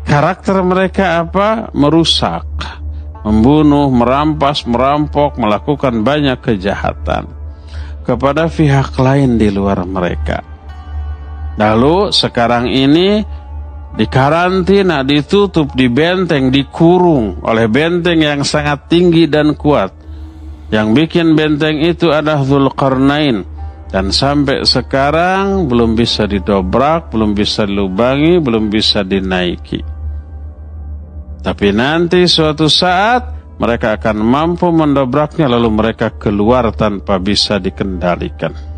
Karakter mereka apa? Merusak, membunuh, merampas, merampok, melakukan banyak kejahatan kepada pihak lain di luar mereka. Lalu sekarang ini dikarantina, ditutup, dibenteng, dikurung oleh benteng yang sangat tinggi dan kuat. Yang bikin benteng itu adalah Dzulqarnain, dan sampai sekarang belum bisa didobrak, belum bisa dilubangi, belum bisa dinaiki. Tapi nanti suatu saat mereka akan mampu mendobraknya, lalu mereka keluar tanpa bisa dikendalikan.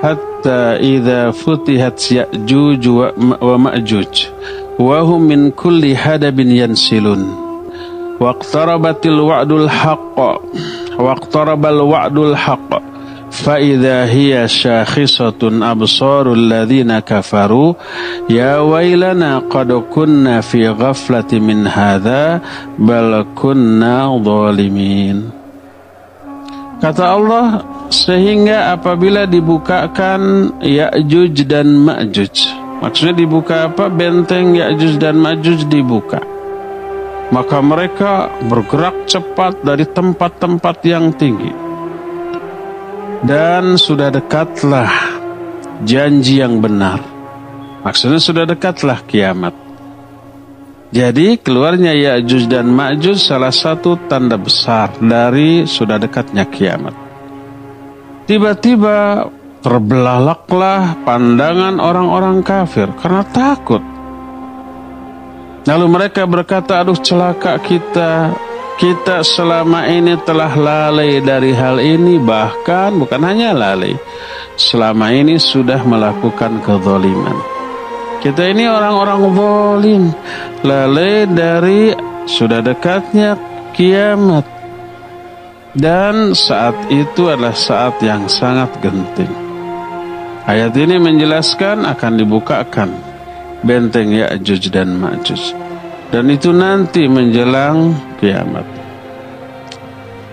Hatta idza futihat Ya'juj wa Ma'juj wa hum min kulli hadabin yansilun waqtarabatil wa'dul haqq waqtarabal wa'dul haqq fa idza hiya shakhisatun absarul ladzina kafaru ya wailana qad kunna fi ghaflatin min hadza bal kunna zalimin. Kata Allah, sehingga apabila dibukakan Ya'juj dan Ma'juj, maksudnya dibuka apa? Benteng Ya'juj dan Ma'juj dibuka, maka mereka bergerak cepat dari tempat-tempat yang tinggi, dan sudah dekatlah janji yang benar. Maksudnya sudah dekatlah kiamat. Jadi keluarnya Ya'juj dan Ma'juj salah satu tanda besar dari sudah dekatnya kiamat. Tiba-tiba terbelalaklah pandangan orang-orang kafir karena takut. Lalu mereka berkata, aduh celaka kita selama ini telah lalai dari hal ini. Bahkan bukan hanya lalai, selama ini sudah melakukan kezaliman. Kita ini orang-orang zalim, lalai dari sudah dekatnya kiamat. Dan saat itu adalah saat yang sangat genting. Ayat ini menjelaskan akan dibukakan benteng Ya'juj dan Ma'juj, dan itu nanti menjelang kiamat.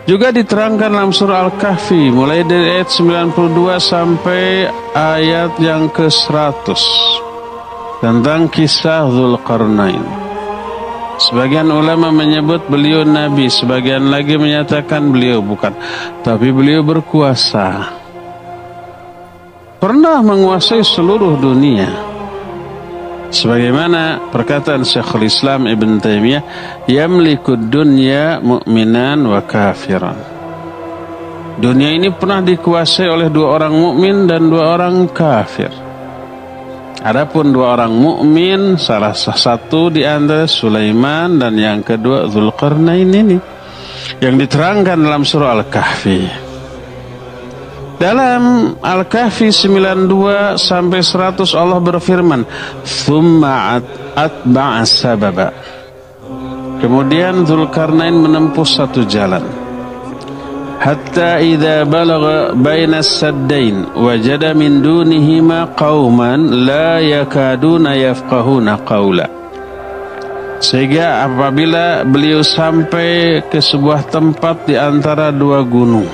Juga diterangkan dalam surah Al-Kahfi mulai dari ayat 92 sampai ayat yang ke-100 tentang kisah Dzulqarnain. Sebagian ulama menyebut beliau nabi, sebagian lagi menyatakan beliau bukan, tapi beliau berkuasa, pernah menguasai seluruh dunia. Sebagaimana perkataan Syekhul Islam Ibn Taimiyah, yamlikud dunya mu'minan wa kafiran. Dunia ini pernah dikuasai oleh dua orang mukmin dan dua orang kafir. Adapun dua orang mukmin, salah satu di antara Sulaiman dan yang kedua Dzulqarnain ini, yang diterangkan dalam surah Al-Kahfi. Dalam Al-Kahfi 92 sampai 100 Allah berfirman, "Tsumma atba'a sababa." Kemudian Dzulqarnain menempuh satu jalan. hatta idza balagha baina as-saddain wajada min dunihima qauman la yakaduna yafqahuna qawla. Sehingga apabila beliau sampai ke sebuah tempat di antara dua gunung,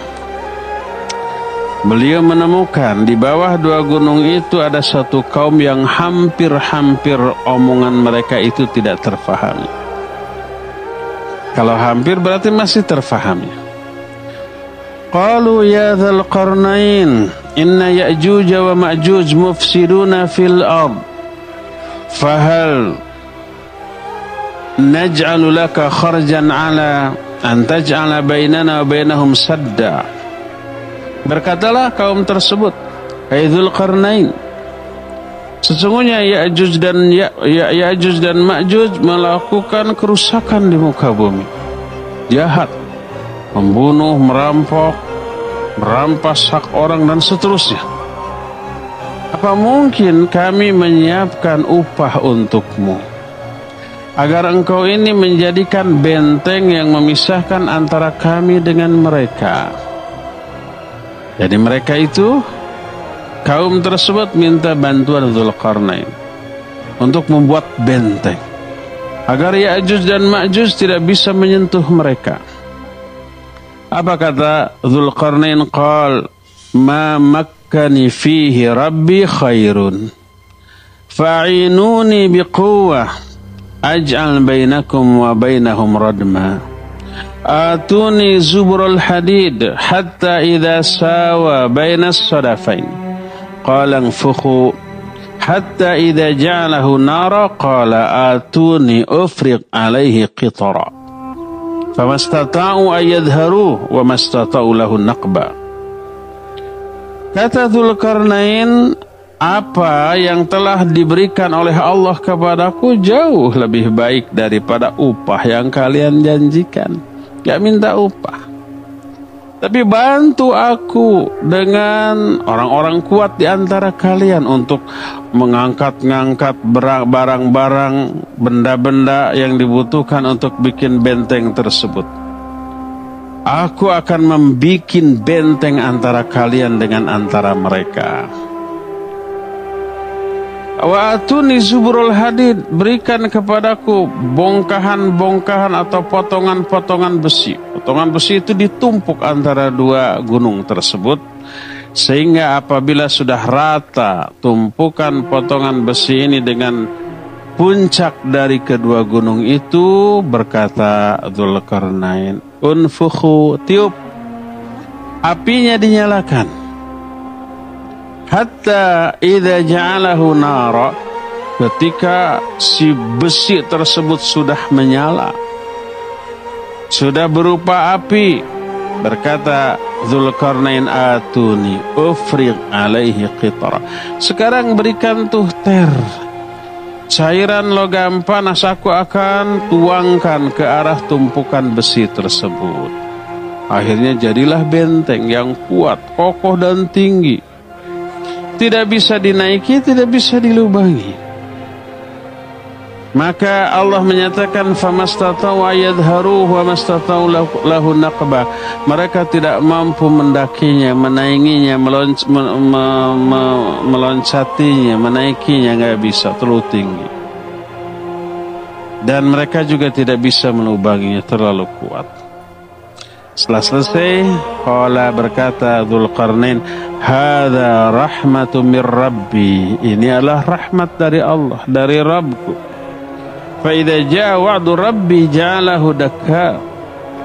beliau menemukan di bawah dua gunung itu ada satu kaum yang hampir-hampir omongan mereka itu tidak terfahami. Kalau hampir berarti masih terfahami. Qalu ya dzal qarnain inna ya'juj wa ma'juj mufsiduna fil ard fahal naj'alu laka kharjan ala an taj'ala bainana wa bainahum sadda. Berkatalah kaum tersebut, hai Dzulqarnain, sesungguhnya Ya'juj dan Ma'juj melakukan kerusakan di muka bumi, jahat, membunuh, merampok, merampas hak orang dan seterusnya. Apa mungkin kami menyiapkan upah untukmu agar engkau ini menjadikan benteng yang memisahkan antara kami dengan mereka? Jadi mereka itu, kaum tersebut minta bantuan Dzulqarnain untuk membuat benteng agar Ya'juj dan Ma'juj tidak bisa menyentuh mereka. Apa kata Dzulqarnain? Qal ma makkani fihi rabbi khairun fa'inuni biquwwah aj'al bainakum wa bainahum radma. Atuni zubrul hadid hatta idza sawa bainas sadafain qala anfukhu hatta idza ja'alahu nara qala atuni ufriq alaihi qitara famastata'u ayyadharu wa mastata'u lahu naqba. Kata Dzulqarnain, apa yang telah diberikan oleh Allah kepadaku jauh lebih baik daripada upah yang kalian janjikan. Gak minta upah, tapi bantu aku dengan orang-orang kuat di antara kalian untuk mengangkat-ngangkat barang-barang, benda-benda yang dibutuhkan untuk bikin benteng tersebut. Aku akan membuat benteng antara kalian dengan antara mereka. Wa atuni zubrul hadid, berikan kepadaku bongkahan-bongkahan atau potongan-potongan besi. Potongan besi itu ditumpuk antara dua gunung tersebut, sehingga apabila sudah rata tumpukan potongan besi ini dengan puncak dari kedua gunung itu, berkata Dzulqarnain, unfukhu, tiup, apinya dinyalakan. Hatta idza ja'alahu nara, ketika si besi tersebut sudah menyala, sudah berupa api, berkata Dzulqarnain, atuni ufriq alaihi qitara. Sekarang berikan tuhter, cairan logam panas, aku akan tuangkan ke arah tumpukan besi tersebut. Akhirnya jadilah benteng yang kuat, kokoh dan tinggi, tidak bisa dinaiki, tidak bisa dilubangi. Maka Allah menyatakan famastata'u ayadharu wa mastata'u lahu naqba. Mereka tidak mampu mendakinya, menainginya, meloncatinya, menaikinya, nggak bisa, terlalu tinggi. Dan mereka juga tidak bisa melubanginya, terlalu kuat. Setelah selesai, qala, berkata Dzulqarnain, hadza rahmatu mir rabbi, ini adalah rahmat dari Allah, dari Rabbku. Fa idza jaa wa'du rabbi ja'alahu dakka,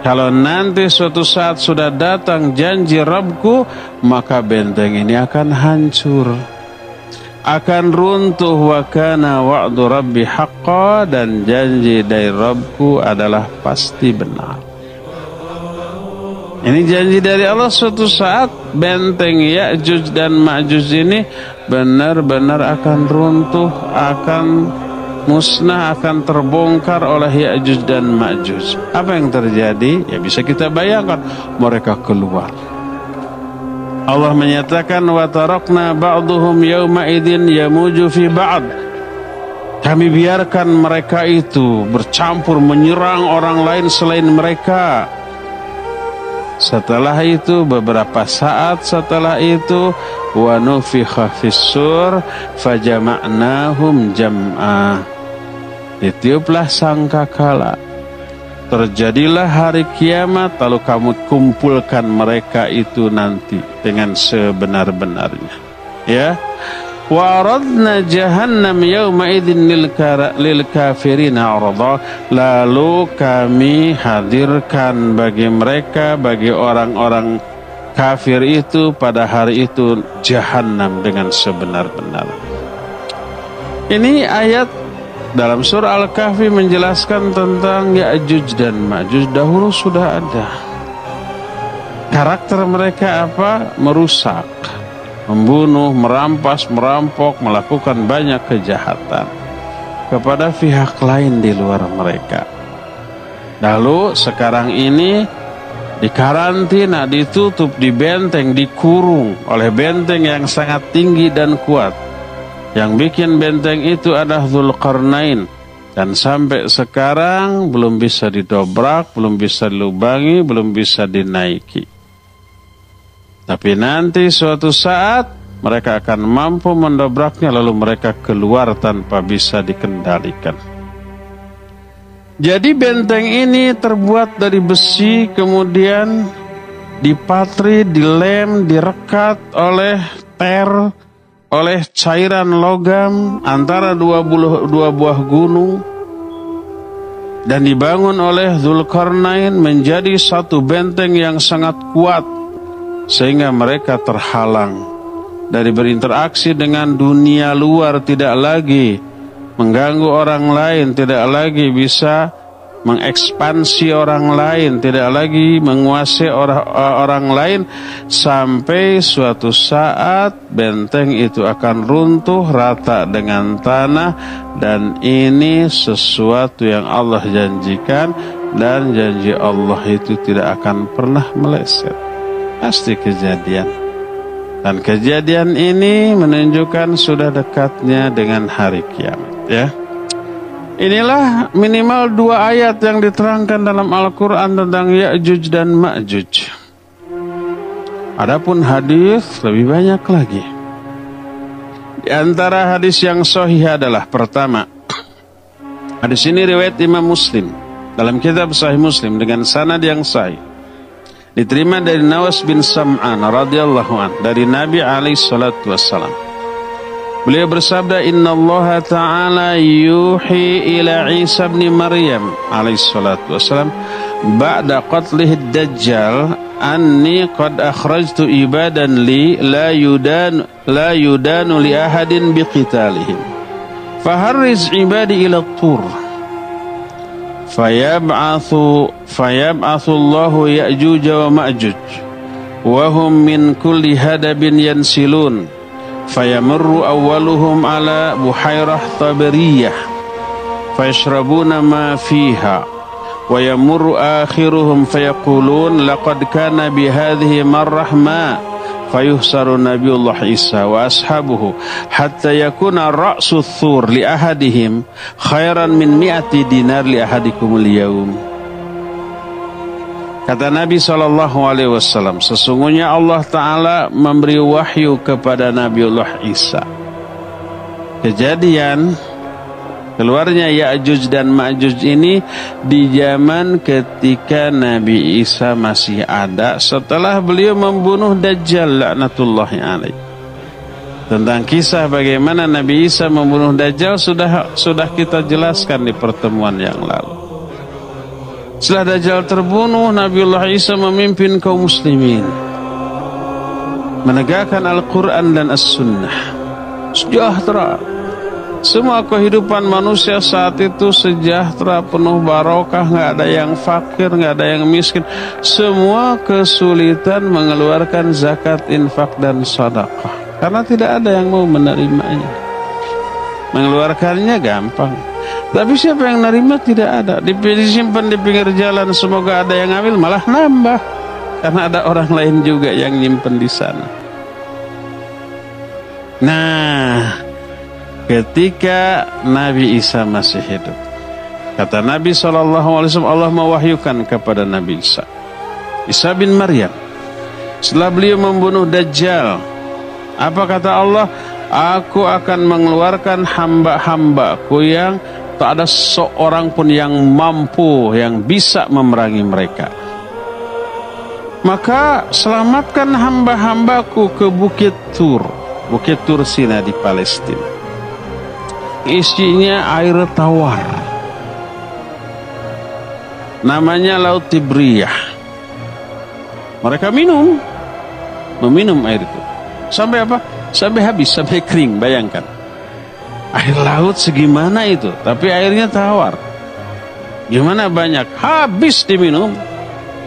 kalau nanti suatu saat sudah datang janji Rabbku, maka benteng ini akan hancur, akan runtuh. Wa kana wa'du rabbi haqqan, dan janji dari Rabbku adalah pasti benar. Ini janji dari Allah, suatu saat benteng Ya'juj dan Ma'juj ini benar-benar akan runtuh, akan musnah, akan terbongkar oleh Ya'juj dan Ma'juj. Apa yang terjadi? Ya bisa kita bayangkan, mereka keluar. Allah menyatakan, wa tarakna ba'duhum yawma idzin yamuju fi ba'd. Kami biarkan mereka itu bercampur menyerang orang lain selain mereka. Setelah itu beberapa saat setelah itu wa nufikha fis-sur fajama'nahum jam'a. Ditiuplah sangkakala. Terjadilah hari kiamat, lalu kamu kumpulkan mereka itu nanti dengan sebenar-benarnya. Ya. Wa aradna jahannam yawma idzin lil kafirina arada. Lalu kami hadirkan bagi mereka, bagi orang-orang kafir itu pada hari itu jahannam dengan sebenar-benarnya. Ini ayat dalam surah Al-Kahfi menjelaskan tentang Ya'juj dan Ma'juj. Dahulu sudah ada. Karakter mereka apa? Merusak, membunuh, merampas, merampok, melakukan banyak kejahatan kepada pihak lain di luar mereka. Lalu sekarang ini dikarantina, ditutup, dibenteng, dikurung oleh benteng yang sangat tinggi dan kuat. Yang bikin benteng itu adalah Dzulqarnain, dan sampai sekarang belum bisa didobrak, belum bisa dilubangi, belum bisa dinaiki. Tapi nanti suatu saat mereka akan mampu mendobraknya, lalu mereka keluar tanpa bisa dikendalikan. Jadi benteng ini terbuat dari besi, kemudian dipatri, dilem, direkat oleh oleh cairan logam antara dua buah gunung, dan dibangun oleh Dzulqarnain menjadi satu benteng yang sangat kuat, sehingga mereka terhalang dari berinteraksi dengan dunia luar, tidak lagi mengganggu orang lain, tidak lagi bisa mengekspansi orang lain, tidak lagi menguasai orang lain, sampai suatu saat benteng itu akan runtuh rata dengan tanah. Dan ini sesuatu yang Allah janjikan, dan janji Allah itu tidak akan pernah meleset, pasti kejadian. Dan kejadian ini menunjukkan sudah dekatnya dengan hari kiamat, ya. Inilah minimal 2 ayat yang diterangkan dalam Al-Quran tentang Ya'juj dan Ma'juj. Adapun hadis lebih banyak lagi. Di antara hadis yang sahih adalah pertama, hadis ini riwayat Imam Muslim dalam kitab Sahih Muslim dengan sanad yang sahih. Diterima dari Nawas bin Sam'an radhiyallahu an dari Nabi alaihi salatu wassalam. Beliau bersabda, Inna Allah Ta'ala yuhi ila Isa bin Maryam alaihi salatu wassalam ba'da qatlih Dajjal anni qad akhrajtu ibadan li la yudanu li ahadin biqitalihim faharriz ibadi ila tur fayab'athu Allahu Ya'juj wa Ma'juj wa hum min kulli hadabin yansilun fayamurru awwaluhum ala buhairah tabariyah fayashrabuna ma fiha wa yamurru akhiruhum fayaqulun laqad kana bihadhihi marrah ma fayuhsaru Nabiullah Isa wa ashabuhu hatta yakuna ra'su thur li ahadihim khairan min 100 dinar li ahadikumul yawm. Kata Nabi SAW, sesungguhnya Allah Ta'ala memberi wahyu kepada Nabiullah Isa. Kejadian keluarnya Ya'juj dan Ma'juj ini di zaman ketika Nabi Isa masih ada, setelah beliau membunuh Dajjal laknatullahi alaih. Tentang kisah bagaimana Nabi Isa membunuh Dajjal sudah kita jelaskan di pertemuan yang lalu. Setelah Dajjal terbunuh, Nabiullah Isa memimpin kaum muslimin, menegakkan Al-Quran dan As-Sunnah, sejahtera. Semua kehidupan manusia saat itu sejahtera, penuh barokah, nggak ada yang fakir, nggak ada yang miskin. Semua kesulitan mengeluarkan zakat, infak dan sedekah, karena tidak ada yang mau menerimanya. Mengeluarkannya gampang, tapi siapa yang nerima tidak ada. Disimpan di pinggir jalan, semoga ada yang ambil, malah nambah, karena ada orang lain juga yang nyimpen di sana. Nah, ketika Nabi Isa masih hidup, kata Nabi SAW, Allah mewahyukan kepada Nabi Isa, Isa bin Maryam. Setelah beliau membunuh Dajjal, apa kata Allah? Aku akan mengeluarkan hamba-hambaku yang tak ada seorang pun yang mampu, yang bisa memerangi mereka. Maka selamatkan hamba-hambaku ke Bukit Tur. Bukit Tur Sinai di Palestina. Isinya air tawar. Namanya Laut Tibriyah. Mereka meminum air itu. Sampai apa? Sampai habis, sampai kering. Bayangkan. Air laut segimana itu, tapi airnya tawar. Gimana banyak? Habis diminum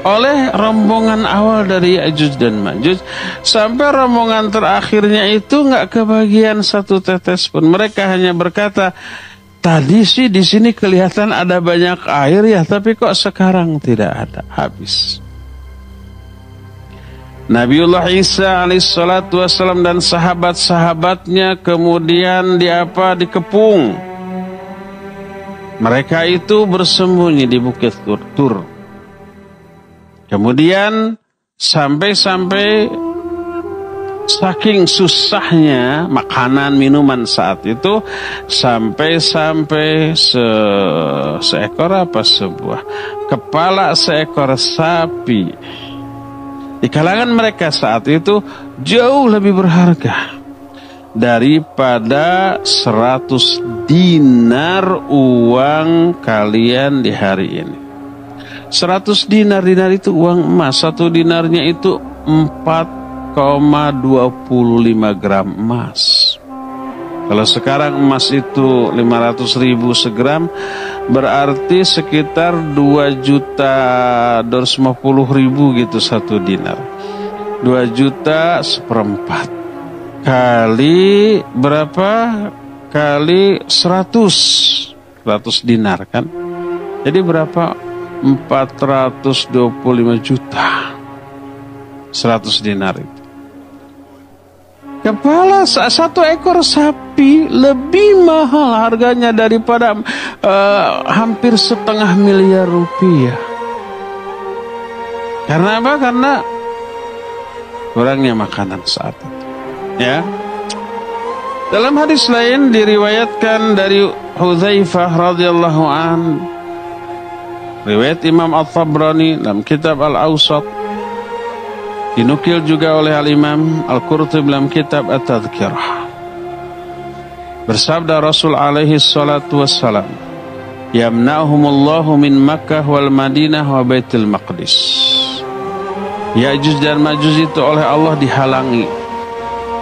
oleh rombongan awal dari Ya'juj dan Ma'juj, sampai rombongan terakhirnya itu nggak kebagian satu tetes pun. Mereka hanya berkata, tadi sih di sini kelihatan ada banyak air ya, tapi kok sekarang tidak ada, habis. Nabiullah Isa alaihissalatu wassalam dan sahabat-sahabatnya kemudian dikepung. Mereka itu bersembunyi di Bukit Tur. Kemudian sampai saking susahnya makanan minuman saat itu, sampai seekor sebuah kepala seekor sapi di kalangan mereka saat itu jauh lebih berharga daripada 100 dinar uang kalian di hari ini. 100 dinar itu uang emas. 1 dinarnya itu 4,25 gram emas. Kalau sekarang emas itu 500.000 segram, berarti sekitar 2.250.000 gitu 1 dinar. 2 juta seperempat. Kali berapa? Kali 100 dinar kan? Jadi berapa? 425 juta. 100 dinar itu. Kepala satu ekor sapi lebih mahal harganya daripada hampir 500 miliar rupiah. Karena apa? Karena kurangnya makanan saat itu. Ya. Dalam hadis lain diriwayatkan dari Hudzaifah radhiyallahu an, riwayat Imam At-Tabrani dalam kitab Al-Awsat, dinukil juga oleh Al-Imam Al-Qurtubi dalam kitab At-Tadhkirah. Bersabda Rasul alaihi salatu wassalam, yamna'humullahu min Makkah wal Madinah wa Baitul Maqdis. Ya'juj dan Ma'juj itu oleh Allah dihalangi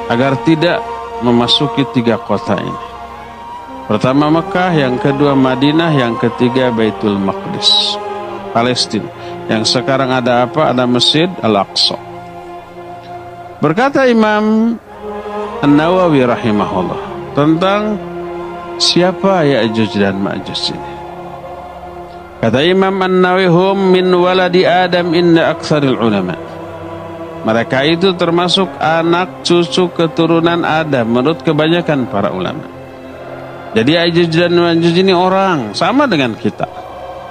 agar tidak memasuki 3 kota ini. Pertama Mekah, yang kedua Madinah, yang ketiga Baitul Maqdis, Palestina. Yang sekarang ada apa? Ada Masjid Al-Aqsa. Berkata Imam An-Nawawi rahimahullah tentang siapa Ya'juj dan Ma'juj ini. Kata Imam An-Nawawi, hum min waladi Adam inna aktsaril ulama. Mereka itu termasuk anak cucu keturunan Adam menurut kebanyakan para ulama. Jadi Ya'juj dan Ma'juj ini orang sama dengan kita.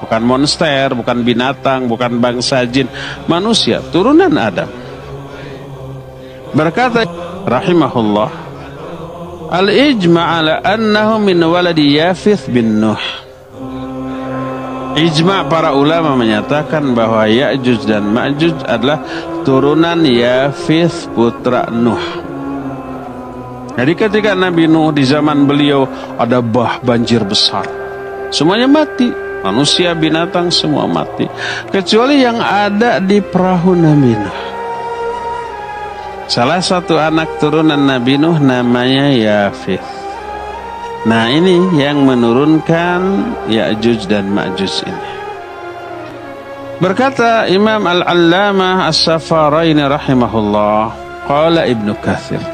Bukan monster, bukan binatang, bukan bangsa jin, manusia, turunan Adam. Berkata rahimahullah, al-ijma' ala annahu min waladi Yafith bin Nuh. Ijma' para ulama menyatakan bahwa Ya'juj dan Ma'juj adalah turunan Yafith putra Nuh. Jadi ketika Nabi Nuh di zaman beliau ada banjir besar, semuanya mati, manusia, binatang semua mati, kecuali yang ada di perahu Nabi Nuh. Salah satu anak turunan Nabi Nuh namanya Yafith. Nah ini yang menurunkan Ya'juj dan Ma'juj ini. Berkata Imam Al-Allamah As-Safaraini rahimahullah, qala Ibnu Katsir.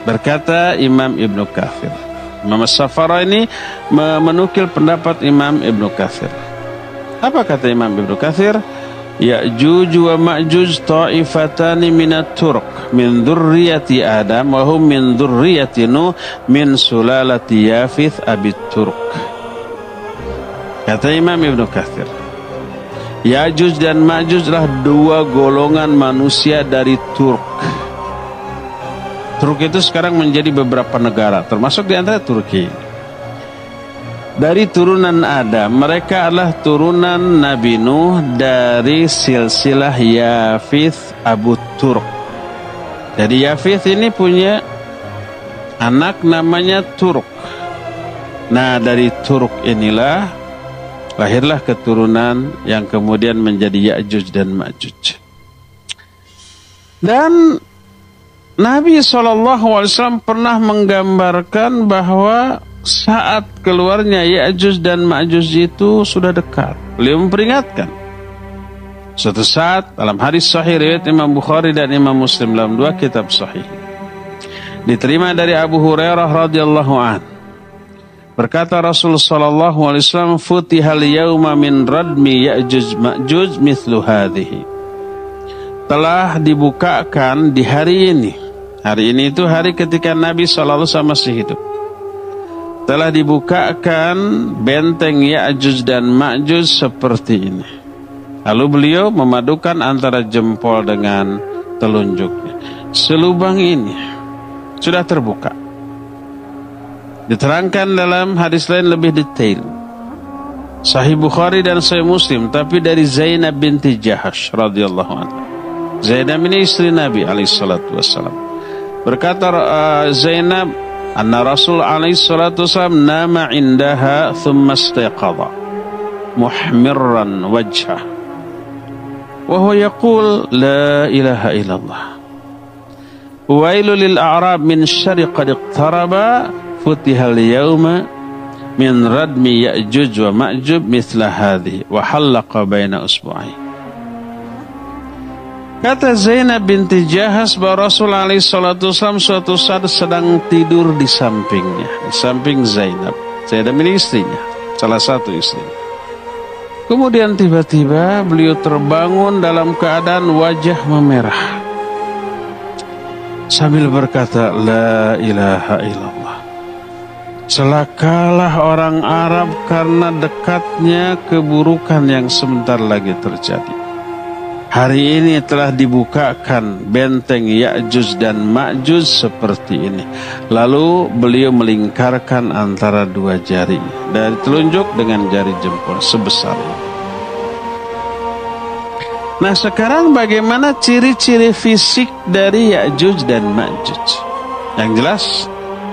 Berkata Imam Ibnu Katsir, Imam As-Safaraini menukil pendapat Imam Ibnu Katsir. Apa kata Imam Ibnu Katsir? Ya'juj wa Ma'juj ta'ifatani minat Turk min dzurriyyati Adam wa hum min dzurriyyati Nuh min sulalati Yafith abit Turk. Kata Imam Ibnu Katsir, Ya'juj dan Ma'juj adalah dua golongan manusia dari Turk. Turk itu sekarang menjadi beberapa negara, termasuk di antara Turki. Dari turunan Adam, mereka adalah turunan Nabi Nuh dari silsilah Yafith Abu Turk. Jadi Yafith ini punya anak namanya Turk. Nah, dari Turk inilah lahirlah keturunan yang kemudian menjadi Ya'juj dan Ma'juj. Dan Nabi SAW pernah menggambarkan bahwa saat keluarnya Ya'juj dan Ma'juj itu sudah dekat. Beliau memperingatkan. Suatu saat dalam hadis sahih riwayat Imam Bukhari dan Imam Muslim dalam dua kitab sahih, diterima dari Abu Hurairah radhiyallahu anhu, berkata Rasulullah sallallahu alaihi wasallam, "Futihal yauma min radmi Ya'juj Ma'juj mithlu hadhihi." Telah dibukakan di hari ini. Hari ini itu hari ketika Nabi sallallahu alaihi wasallam masih hidup. Telah dibukakan benteng Ya'juj dan Ma'juj seperti ini. Lalu beliau memadukan antara jempol dengan telunjuknya. Selubang ini sudah terbuka. Diterangkan dalam hadis lain lebih detail. Sahih Bukhari dan Sahih Muslim, tapi dari Zainab binti Jahash radhiyallahu anha. Zainab ini istri Nabi alaihi salatu wassalam. Berkata Zainab, anna Rasul alaihi salatu wassalam nama indaha thumma istayqadha muhmirran wajhah wa huwa yaqul la ilaha illallah wailu lil a'rab min syarri qad iqtaraba futihal yawma min radmi Ya'juj wa Ma'juj mithla hadhihi wa halaqa baina usbu'ai. Kata Zainab binti Jahas bahwa Rasul alaihi salatu wasallam suatu saat sedang tidur di sampingnya, di samping Zainab. Zainab ini istrinya, salah satu istrinya. Kemudian tiba-tiba beliau terbangun dalam keadaan wajah memerah sambil berkata la ilaha illallah. Celakalah orang Arab karena dekatnya keburukan yang sebentar lagi terjadi. Hari ini telah dibukakan benteng Ya'juj dan Ma'juj seperti ini. Lalu beliau melingkarkan antara dua jari dari telunjuk dengan jari jempol sebesar ini. Nah, sekarang bagaimana ciri-ciri fisik dari Ya'juj dan Ma'juj? Yang jelas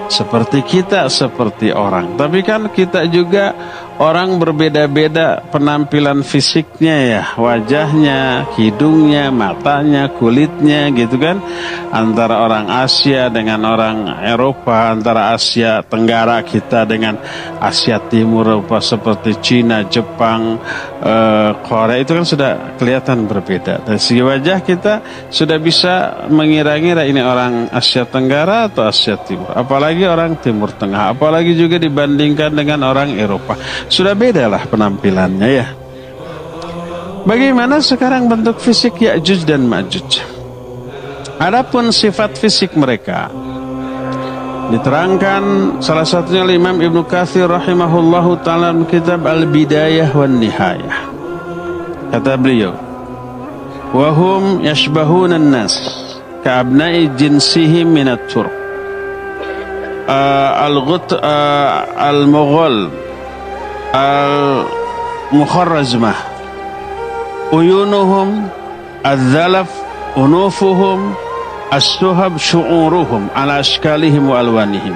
seperti kita, seperti orang. Tapi kan kita juga orang berbeda-beda penampilan fisiknya ya, wajahnya, hidungnya, matanya, kulitnya gitu kan. Antara orang Asia dengan orang Eropa, antara Asia Tenggara kita dengan Asia Timur, Eropa seperti Cina, Jepang, Korea itu kan sudah kelihatan berbeda. Dari segi wajah kita sudah bisa mengira-ngira ini orang Asia Tenggara atau Asia Timur, apalagi orang Timur Tengah, apalagi juga dibandingkan dengan orang Eropa. Sudah bedalah penampilannya ya. Bagaimana sekarang bentuk fisik Ya'juj dan Ma'juj? Adapun sifat fisik mereka diterangkan salah satunya oleh Imam Ibnu Katsir rahimahullahu ta'ala dalam kitab Al-Bidayah wan Nihayah. Kata beliau, wahum yashbahuna an-nas ka'abna'i jinsihim minat Turk al-Mughal al-Mukharrazmah uyunuhum al-Dhalaf unufuhum as-Suhab syu'uruhum ala ashkalihim wa alwanihim.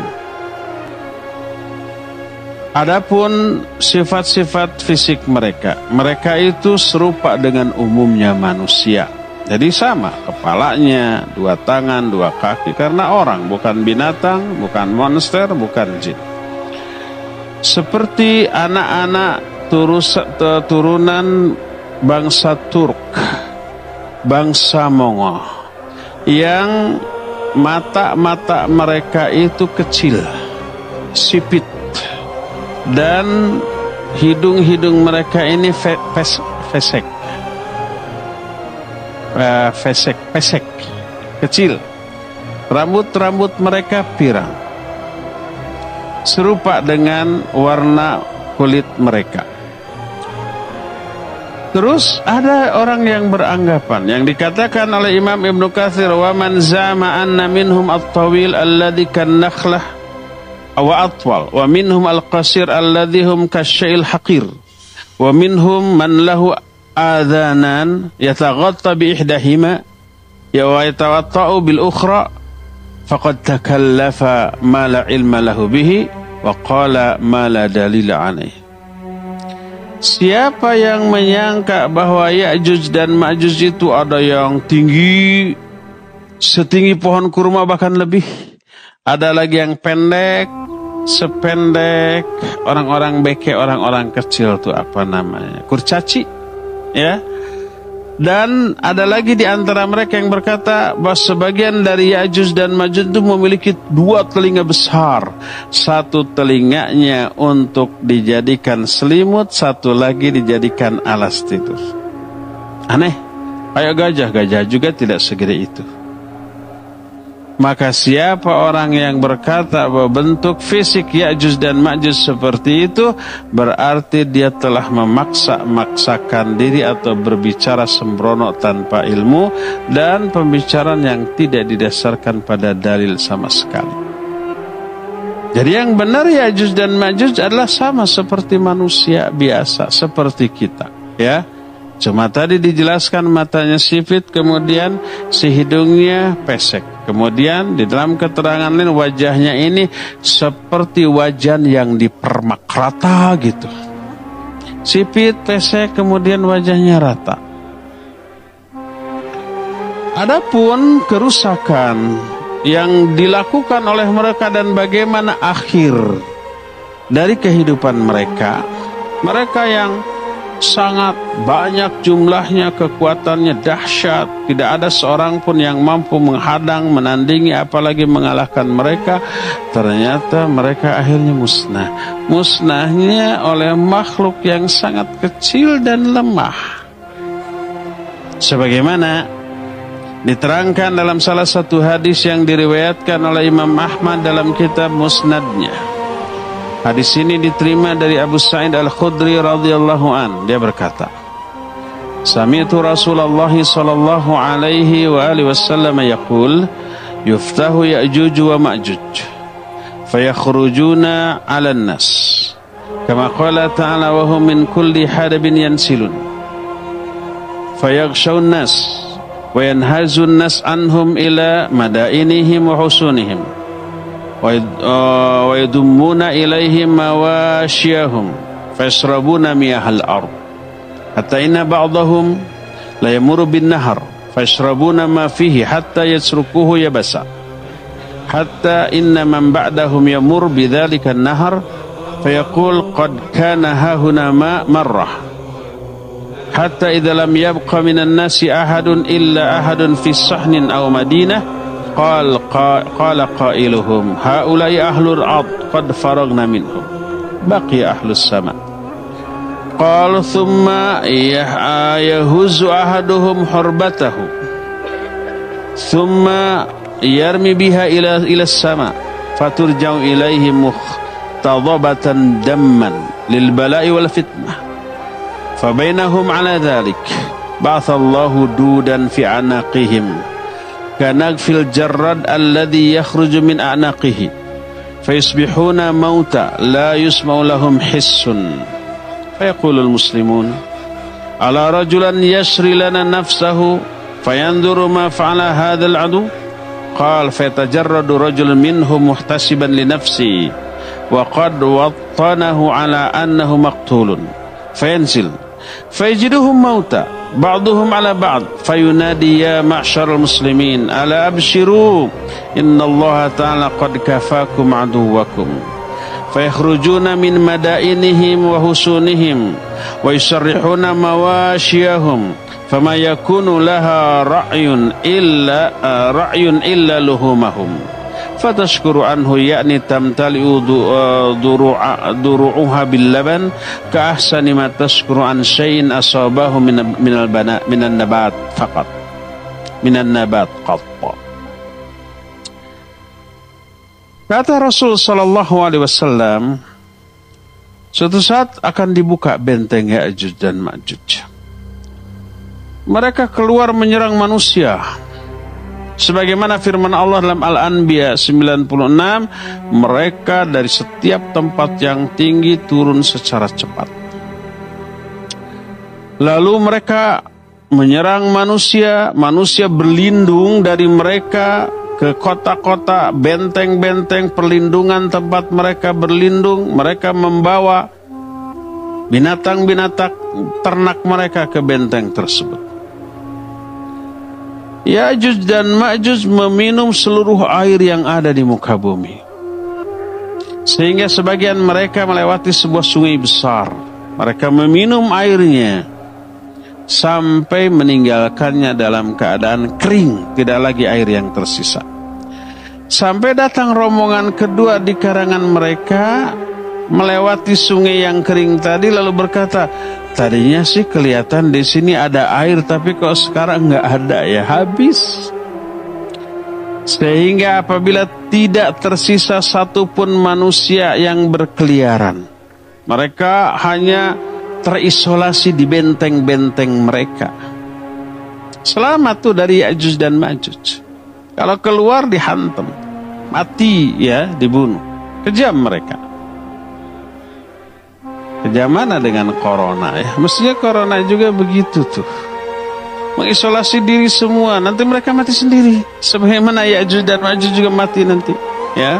Adapun sifat-sifat fisik mereka, mereka itu serupa dengan umumnya manusia. Jadi sama, kepalanya, dua tangan, dua kaki, karena orang, bukan binatang, bukan monster, bukan jin. Seperti anak-anak turunan bangsa Turk, bangsa Mongol, yang mata-mata mereka itu kecil, sipit, dan hidung-hidung mereka ini pesek, kecil. Rambut-rambut mereka pirang, serupa dengan warna kulit mereka. Terus ada orang yang beranggapan yang dikatakan oleh Imam Ibnu Katsir, wa man zama anna minhum at-tawil alladhi kan nakhlah wa atwal wa minhum al-qasir alladhi hum kasya'il haqir wa minhum man lahu adhanan yataghatta bi ihdahima wa yatawatta'u bil ukhra faqad takallafa ma la ilma lahu bihi wa qala ma la dalila alaihi. Siapa yang menyangka bahwa Ya'juj dan Ma'juj itu ada yang tinggi, setinggi pohon kurma bahkan lebih. Ada lagi yang pendek, sependek orang-orang beke, orang-orang kecil itu apa namanya? Kurcaci, ya. Dan ada lagi di antara mereka yang berkata bahwa sebagian dari Ya'juj dan Ma'juj itu memiliki 2 telinga besar. Satu telinganya untuk dijadikan selimut, satu lagi dijadikan alas tidur. Aneh, kayak gajah. Gajah juga tidak segede itu. Maka siapa orang yang berkata bahwa bentuk fisik Ya'juj dan Ma'juj seperti itu, berarti dia telah memaksa-maksakan diri atau berbicara sembrono tanpa ilmu dan pembicaraan yang tidak didasarkan pada dalil sama sekali. Jadi yang benar Ya'juj dan Ma'juj adalah sama seperti manusia biasa, seperti kita, ya. Cuma tadi dijelaskan matanya sipit, kemudian si hidungnya pesek. Kemudian di dalam keterangan lain wajahnya ini seperti wajan yang dipermak rata gitu. Sipit, pesek, kemudian wajahnya rata. Adapun kerusakan yang dilakukan oleh mereka dan bagaimana akhir dari kehidupan mereka, mereka yang sangat banyak jumlahnya, kekuatannya dahsyat, tidak ada seorang pun yang mampu menghadang, menandingi, apalagi mengalahkan mereka. Ternyata mereka akhirnya musnah. Musnahnya oleh makhluk yang sangat kecil dan lemah, sebagaimana diterangkan dalam salah satu hadis yang diriwayatkan oleh Imam Ahmad dalam kitab Musnadnya. Hadis ini diterima dari Abu Sa'id Al-Khudri radhiyallahu an. Dia berkata, Sami'tu Rasulullah sallallahu alaihi wa alihi wasallam yaqul, yuftahu Ya'juj wa Ma'juj fayakhrujuna 'ala an-nas kama qala ta'ala wa hum min kulli hadabin yansilun fayaghshawun nas wa yanhazun nas anhum ila madainihim wa husunihim wa yadummuna ilaihim mawashiyahum fashrabuna miyahal ard hatta inna ba'dahum la yamuru bin nahar fashrabuna ma fihi hatta yasrukuhu yabasa hatta inna man ba'dahum yamur bidzalika an-nahar fayaqul qad kana hahuna ma marrah hatta idza lam yabqa minan nasi ahadun illa ahadun fi sahnin aw madinah qala qailuhum haula'i ahlul ard qad faragna minhum baqiya ahlus sama qala thumma yahuzu ahaduhum hurbatahu thumma yarmi biha ila sama faturja'u ilaihi muhtadabatan damman lil bala'i wal fitnah fabainahum ala dhalik ba'athallahu dudan fi anaqihim kanagfil jarrad alladhi yakhruju min a'naqihi fayusbihuna mauta la yusma'u lahum hissun fayaqulul muslimun ala rajulan yashri lana nafsahu fayanzuru ma fa'ala hadzal adu qala fayatajarradu rajulun minhum muhtasiban li nafsi wa qad wattanahu ala annahu maqtulun fayanzil fayajiduhum mauta ba'duhum ala ba'd fayunadi ya ma'syaral muslimin ala abshiru innallaha ta'ala qad kafakum aduwakum fayakhrujuna min madainihim wa husunihim wa yusarrihuna mawashiyahum fama yakunu laha ra'yun illa luhumahum fatashkuru anhu ya'ni tamtali'u duru'uha bil laban ka ahsani ma tashkuru an syai'in asabahu minan nabat faqat minan nabat qatta. Kata Rasul sallallahu alaihi wasallam, suatu saat akan dibuka benteng Ya'juj dan Ma'juj. mereka keluar menyerang manusia. Sebagaimana firman Allah dalam Al-Anbiya 96, mereka dari setiap tempat yang tinggi turun secara cepat. Lalu mereka menyerang manusia, manusia berlindung dari mereka ke kota-kota, benteng-benteng perlindungan tempat mereka berlindung. Mereka membawa binatang-binatang ternak mereka ke benteng tersebut. Ya'juj dan Ma'juj meminum seluruh air yang ada di muka bumi. Sehingga sebagian mereka melewati sebuah sungai besar. Mereka meminum airnya sampai meninggalkannya dalam keadaan kering, tidak lagi air yang tersisa. Sampai datang rombongan kedua di karangan mereka, melewati sungai yang kering tadi, lalu berkata, tadinya sih kelihatan di sini ada air, tapi kok sekarang nggak ada ya, habis. Sehingga apabila tidak tersisa satupun manusia yang berkeliaran, mereka hanya terisolasi di benteng-benteng mereka. Selamat tuh dari Ya'juj dan Ma'juj. Kalau keluar dihantam, mati ya, dibunuh. Kejam mereka. Kejam mana dengan corona ya? Mestinya corona juga begitu tuh. Mengisolasi diri semua, nanti mereka mati sendiri. Sebagaimana Ya'juj dan Ma'juj juga mati nanti, ya.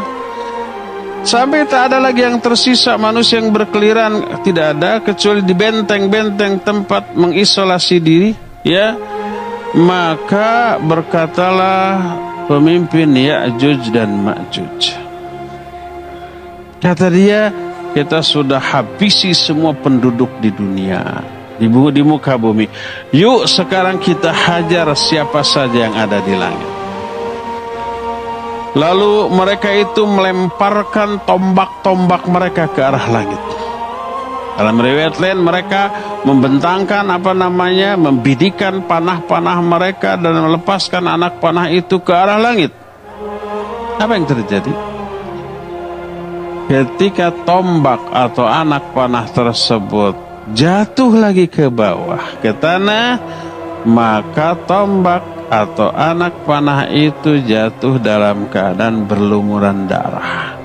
Sampai tak ada lagi yang tersisa manusia yang berkeliaran, tidak ada kecuali di benteng-benteng tempat mengisolasi diri, ya. Maka berkatalah pemimpin Ya'juj dan Ma'juj. Kata dia, kita sudah habisi semua penduduk di dunia, di muka bumi. Yuk sekarang kita hajar siapa saja yang ada di langit. Lalu mereka itu melemparkan tombak-tombak mereka ke arah langit. Dalam riwayat lain mereka membentangkan membidikan panah-panah mereka dan melepaskan anak panah itu ke arah langit. Apa yang terjadi? Ketika tombak atau anak panah tersebut jatuh lagi ke bawah, ke tanah, maka tombak atau anak panah itu jatuh dalam keadaan berlumuran darah.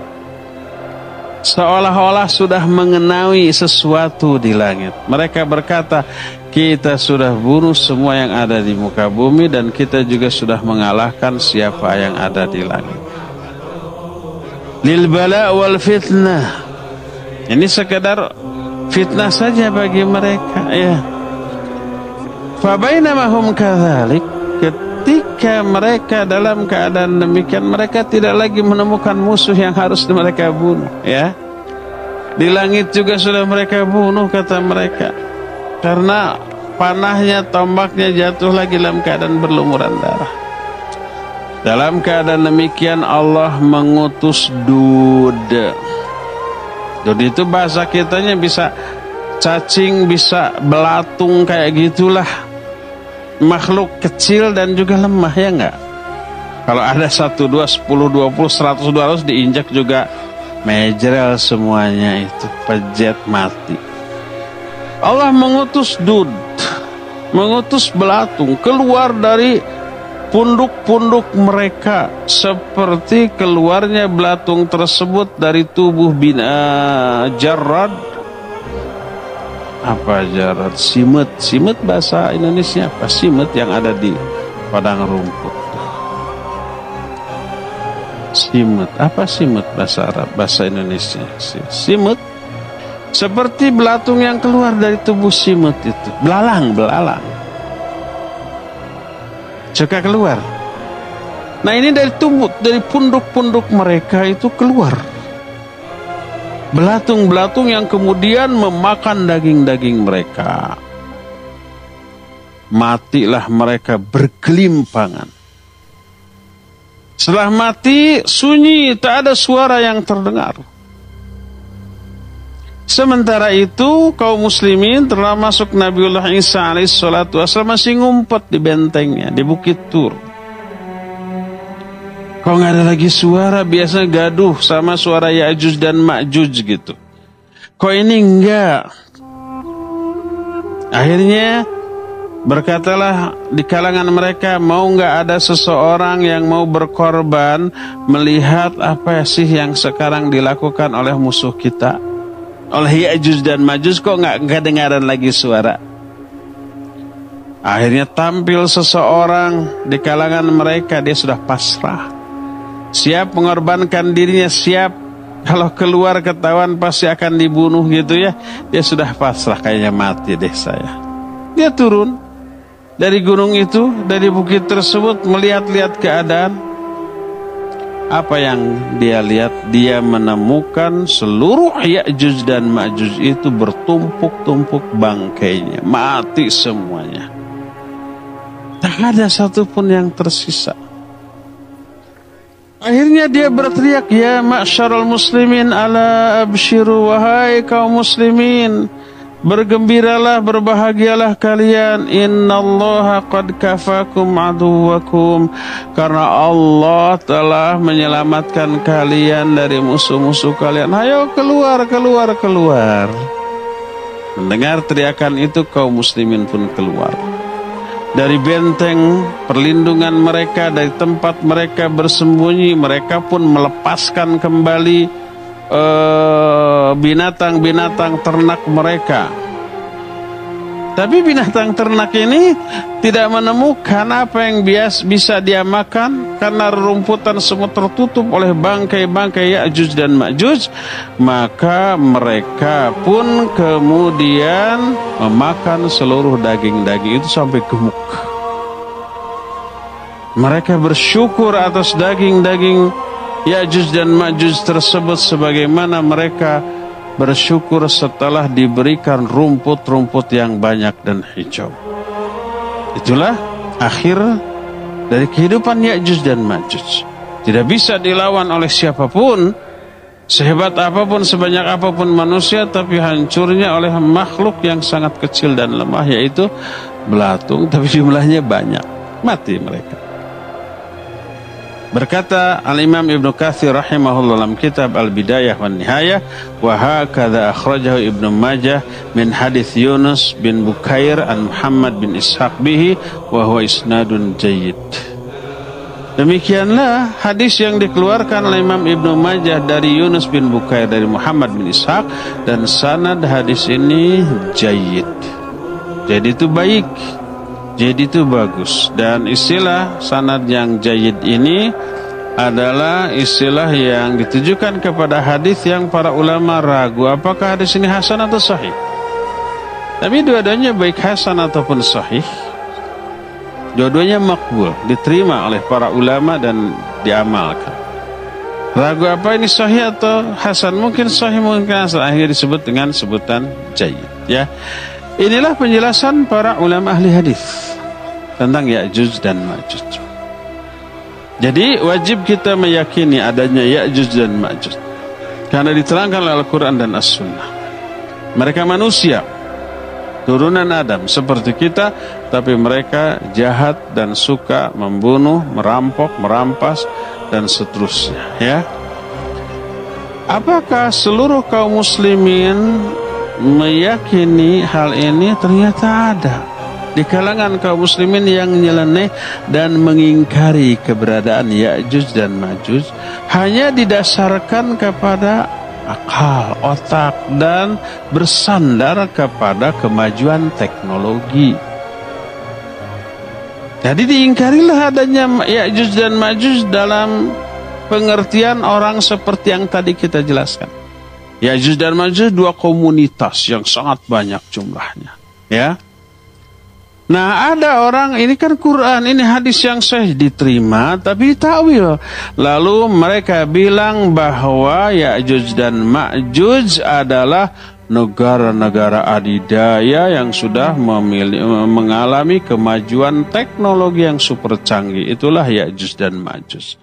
Seolah-olah sudah mengenai sesuatu di langit. Mereka berkata, kita sudah bunuh semua yang ada di muka bumi dan kita juga sudah mengalahkan siapa yang ada di langit. Lil bala wal fitnah. Ini sekedar fitnah saja bagi mereka, ya. Fa bainama hum kadzalik, ketika mereka dalam keadaan demikian, mereka tidak lagi menemukan musuh yang harus mereka bunuh, ya. Di langit juga sudah mereka bunuh, kata mereka, karena panahnya, tombaknya jatuh lagi dalam keadaan berlumuran darah. Dalam keadaan demikian Allah mengutus Dud. Dud itu bahasa kitanya bisa cacing, bisa belatung, kayak gitulah. Makhluk kecil dan juga lemah, ya enggak? Kalau ada 1, 2, 10, 20, 100, 200 diinjak juga mejrel semuanya itu, pejet mati. Allah mengutus Dud, mengutus belatung keluar dari punduk-punduk mereka, seperti keluarnya belatung tersebut dari tubuh Jarrad. Apa Jarrad? Simut bahasa Indonesia apa? Simut yang ada di padang rumput. Simut, apa simut bahasa Arab, bahasa Indonesia? Simut seperti belatung yang keluar dari tubuh simut itu, belalang. Juga keluar. Nah ini dari tubuh, dari punduk-punduk mereka itu keluar belatung-belatung yang kemudian memakan daging-daging mereka. Matilah mereka bergelimpangan. Setelah mati, sunyi, tak ada suara yang terdengar. Sementara itu kaum muslimin termasuk Nabiullah Isa alaihissalatu wassalam masih ngumpet di bentengnya di Bukit Tur. Kok nggak ada lagi suara, biasanya gaduh sama suara Ya'juj dan Ma'juj gitu. Kok ini enggak? Akhirnya Berkatalah di kalangan mereka, mau nggak ada seseorang yang mau berkorban melihat apa sih yang sekarang dilakukan oleh musuh kita, oleh Ya'juj dan Ma'juj, kok nggak kedengaran lagi suara. Akhirnya tampil seseorang di kalangan mereka, dia sudah pasrah, siap mengorbankan dirinya, siap kalau keluar ketahuan pasti akan dibunuh gitu ya. Dia sudah pasrah, kayaknya mati deh saya. Dia turun dari gunung itu, dari bukit tersebut, melihat-lihat keadaan. Apa yang dia lihat? Dia menemukan seluruh Ya'juj dan Ma'juj itu bertumpuk-tumpuk bangkainya, mati semuanya. Tak ada satupun yang tersisa. Akhirnya dia berteriak, ya ma'syarul muslimin, ala abshiru, wahai kaum muslimin, bergembiralah, berbahagialah kalian, innallaha qad kafakum aduwakum, karena Allah telah menyelamatkan kalian dari musuh-musuh kalian. Ayo keluar, keluar, keluar. Mendengar teriakan itu, kaum muslimin pun keluar dari benteng perlindungan mereka, dari tempat mereka bersembunyi. Mereka pun melepaskan kembali binatang-binatang ternak mereka. Tapi binatang ternak ini tidak menemukan apa yang bisa dia makan, karena rerumputan semua tertutup oleh bangkai-bangkai Ya'juj dan Ma'juj. Maka mereka pun kemudian memakan seluruh daging-daging itu sampai gemuk. Mereka bersyukur atas daging-daging Ya'juj dan Ma'juj tersebut, sebagaimana mereka bersyukur setelah diberikan rumput-rumput yang banyak dan hijau. Itulah akhir dari kehidupan Ya'juj dan Ma'juj. Tidak bisa dilawan oleh siapapun, sehebat apapun, sebanyak apapun manusia, tapi hancurnya oleh makhluk yang sangat kecil dan lemah, yaitu belatung, tapi jumlahnya banyak. Mati mereka. Berkata Al-Imam Ibnu Katsir rahimahullah dalam kitab Al-Bidayah wan Nihayah, wa hakadha akhrajahu Ibnu Majah min hadits Yunus bin Bukair an Muhammad bin Ishaq bihi wa huwa isnadun jayyid. Demikianlah hadis yang dikeluarkan oleh Imam Ibnu Majah dari Yunus bin Bukair dari Muhammad bin Ishaq, dan sanad hadis ini jayyid. Jadi itu baik, jadi itu bagus. Dan istilah sanad yang jayyid ini adalah istilah yang ditujukan kepada hadis yang para ulama ragu apakah hadis ini hasan atau sahih. Tapi dua-duanya baik hasan ataupun sahih, dua-duanya makbul, diterima oleh para ulama dan diamalkan. Ragu apa ini sahih atau hasan? Mungkin sahih, mungkin hasan. Akhirnya disebut dengan sebutan jayyid, ya. Inilah penjelasan para ulama ahli hadis tentang Ya'juj dan Ma'juj. Jadi wajib kita meyakini adanya Ya'juj dan Ma'juj, karena diterangkan oleh Al-Quran dan As-Sunnah. Mereka manusia, turunan Adam seperti kita, tapi mereka jahat dan suka membunuh, merampok, merampas, dan seterusnya, ya. Apakah seluruh kaum muslimin meyakini hal ini? Ternyata ada di kalangan kaum muslimin yang nyeleneh dan mengingkari keberadaan Ya'juj dan Ma'juj hanya didasarkan kepada akal, otak, dan bersandar kepada kemajuan teknologi. Jadi diingkarilah adanya Ya'juj dan Ma'juj dalam pengertian orang seperti yang tadi kita jelaskan. Ya'juj dan Ma'juj dua komunitas yang sangat banyak jumlahnya, ya. Nah, ada orang, ini kan Quran, ini hadis yang sahih diterima, tapi ditakwil. Lalu mereka bilang bahwa Ya'juj dan Ma'juj adalah negara-negara adidaya yang sudah mengalami kemajuan teknologi yang super canggih. Itulah Ya'juj dan Ma'juj.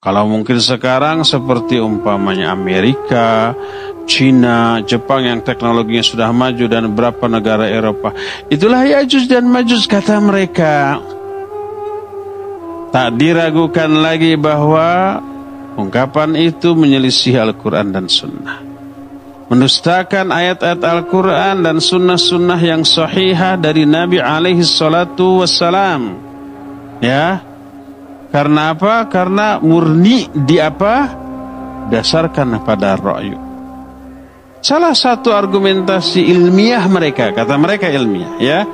Kalau mungkin sekarang seperti umpamanya Amerika, Cina, Jepang yang teknologinya sudah maju, dan beberapa negara Eropa. Itulah Ya'juj dan Ma'juj kata mereka. Tak diragukan lagi bahwa ungkapan itu menyelisih Al-Quran dan Sunnah. mendustakan ayat-ayat Al-Quran dan sunnah-sunnah yang sahihah dari Nabi alaihi salatu wassalam. Ya, karena apa? Karena murni di apa? Dasarkan pada ra'yu. Salah satu argumentasi ilmiah mereka, kata mereka ilmiah, ya,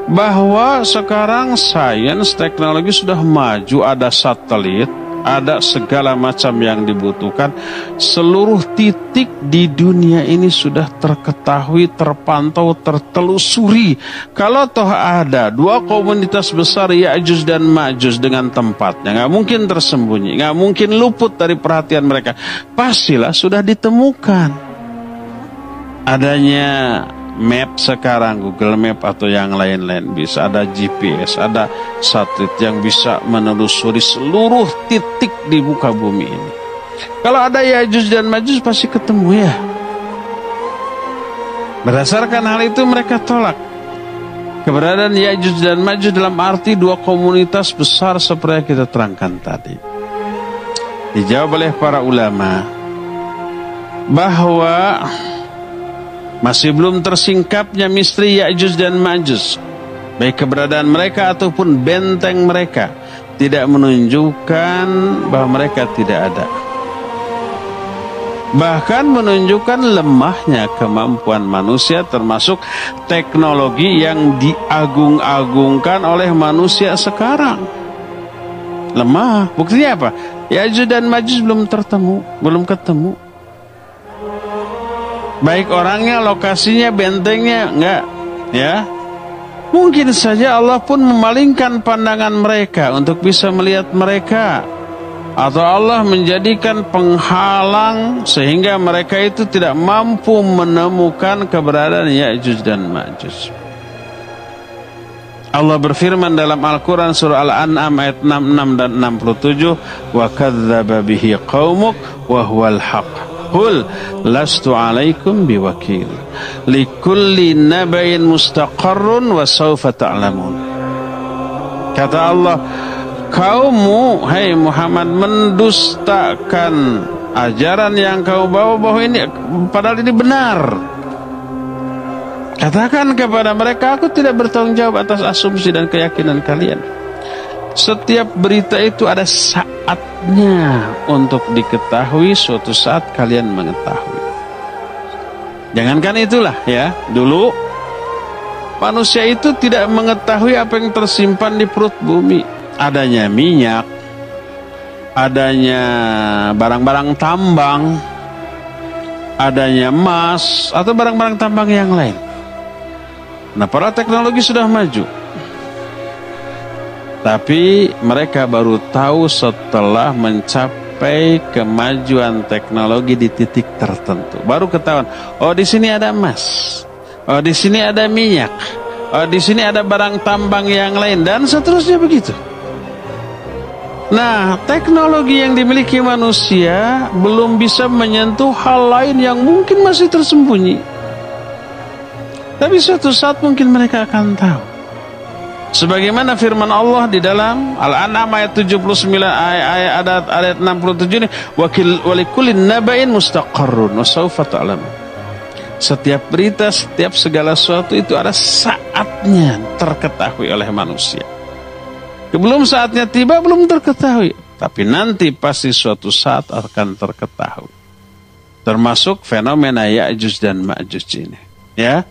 bahwa sekarang sains teknologi sudah maju, ada satelit, ada segala macam yang dibutuhkan. Seluruh titik di dunia ini sudah terketahui, terpantau, tertelusuri. Kalau toh ada dua komunitas besar, Ya'juj dan Ma'juj, dengan tempatnya, nggak mungkin tersembunyi, nggak mungkin luput dari perhatian mereka. Pastilah sudah ditemukan. Adanya map sekarang, Google Map atau yang lain-lain, bisa ada GPS, ada satelit yang bisa menelusuri seluruh titik di muka bumi ini. Kalau ada Ya'juj dan Ma'juj pasti ketemu, ya. Berdasarkan hal itu mereka tolak keberadaan Ya'juj dan Ma'juj dalam arti dua komunitas besar seperti yang kita terangkan tadi. Dijawab oleh para ulama bahwa masih belum tersingkapnya misteri Ya'juj dan Ma'juj, baik keberadaan mereka ataupun benteng mereka, tidak menunjukkan bahwa mereka tidak ada. Bahkan menunjukkan lemahnya kemampuan manusia, termasuk teknologi yang diagung-agungkan oleh manusia sekarang. Lemah. Buktinya apa? Ya'juj dan Ma'juj belum ketemu. Baik orangnya, lokasinya, bentengnya, enggak, ya. Mungkin saja Allah pun memalingkan pandangan mereka untuk bisa melihat mereka, atau Allah menjadikan penghalang sehingga mereka itu tidak mampu menemukan keberadaan Ya'juj dan Ma'juj. Allah berfirman dalam Al-Quran surah Al-An'am ayat 66 dan 67, wa kadzdzaba bihi qaumuk wa huwal haqq. Qul lastu alaikum biwakil likulli nabain mustaqarrun wa sawfa ta'lamun. Kata Allah, kaummu, hai Muhammad, mendustakan ajaran yang kau bawa bahwa ini padahal ini benar. Katakan kepada mereka, aku tidak bertanggung jawab atas asumsi dan keyakinan kalian. Setiap berita itu ada saatnya untuk diketahui, suatu saat kalian mengetahui. Jangankan itulah, ya, dulu manusia itu tidak mengetahui apa yang tersimpan di perut bumi. Adanya minyak, adanya barang-barang tambang, adanya emas, atau barang-barang tambang yang lain. Nah, para teknologi sudah maju, tapi mereka baru tahu setelah mencapai kemajuan teknologi di titik tertentu. Baru ketahuan, oh di sini ada emas, oh di sini ada minyak, oh di sini ada barang tambang yang lain, dan seterusnya begitu. Nah, teknologi yang dimiliki manusia belum bisa menyentuh hal lain yang mungkin masih tersembunyi. Tapi suatu saat mungkin mereka akan tahu. Sebagaimana firman Allah di dalam Al-An'am ayat 79 ayat 67 ini, walikulin naba'in mustaqarrun wa sawfa ta'lamun. Setiap berita, setiap segala sesuatu itu ada saatnya terketahui oleh manusia. Belum saatnya tiba, belum terketahui, tapi nanti pasti suatu saat akan terketahui. Termasuk fenomena Ya'juj dan Ma'juj ini, ya.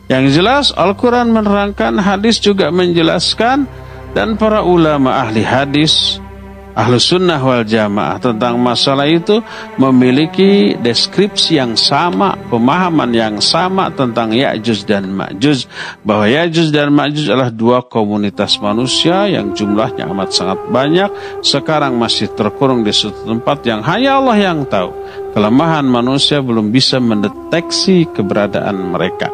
Yang jelas Al-Quran menerangkan, hadis juga menjelaskan, dan para ulama ahli hadis, ahlu sunnah wal jamaah tentang masalah itu memiliki deskripsi yang sama, pemahaman yang sama tentang Ya'juj dan Ma'juj, bahwa Ya'juj dan Ma'juj adalah dua komunitas manusia yang jumlahnya amat sangat banyak, sekarang masih terkurung di suatu tempat yang hanya Allah yang tahu. Kelemahan manusia belum bisa mendeteksi keberadaan mereka.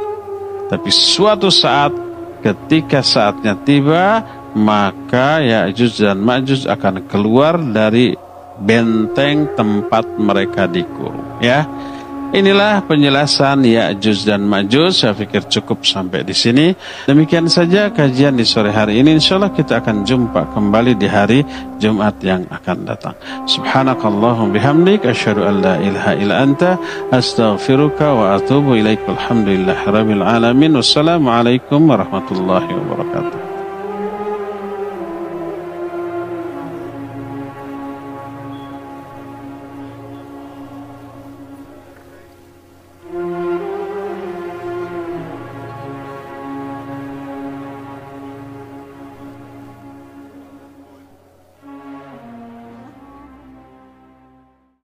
Tapi suatu saat, ketika saatnya tiba, maka Ya'juj dan Ma'juj akan keluar dari benteng tempat mereka dikurung, ya. Inilah penjelasan Ya'juj dan Ma'juj. Saya pikir cukup sampai di sini. Demikian saja kajian di sore hari ini. Insyaallah kita akan jumpa kembali di hari Jumat yang akan datang. Subhanakallahum bihamdik asyhadu an la ilaha illa anta astaghfiruka wa atubu ilaik. Alhamdulillahirabbil alamin. Wassalamualaikum warahmatullahi wabarakatuh.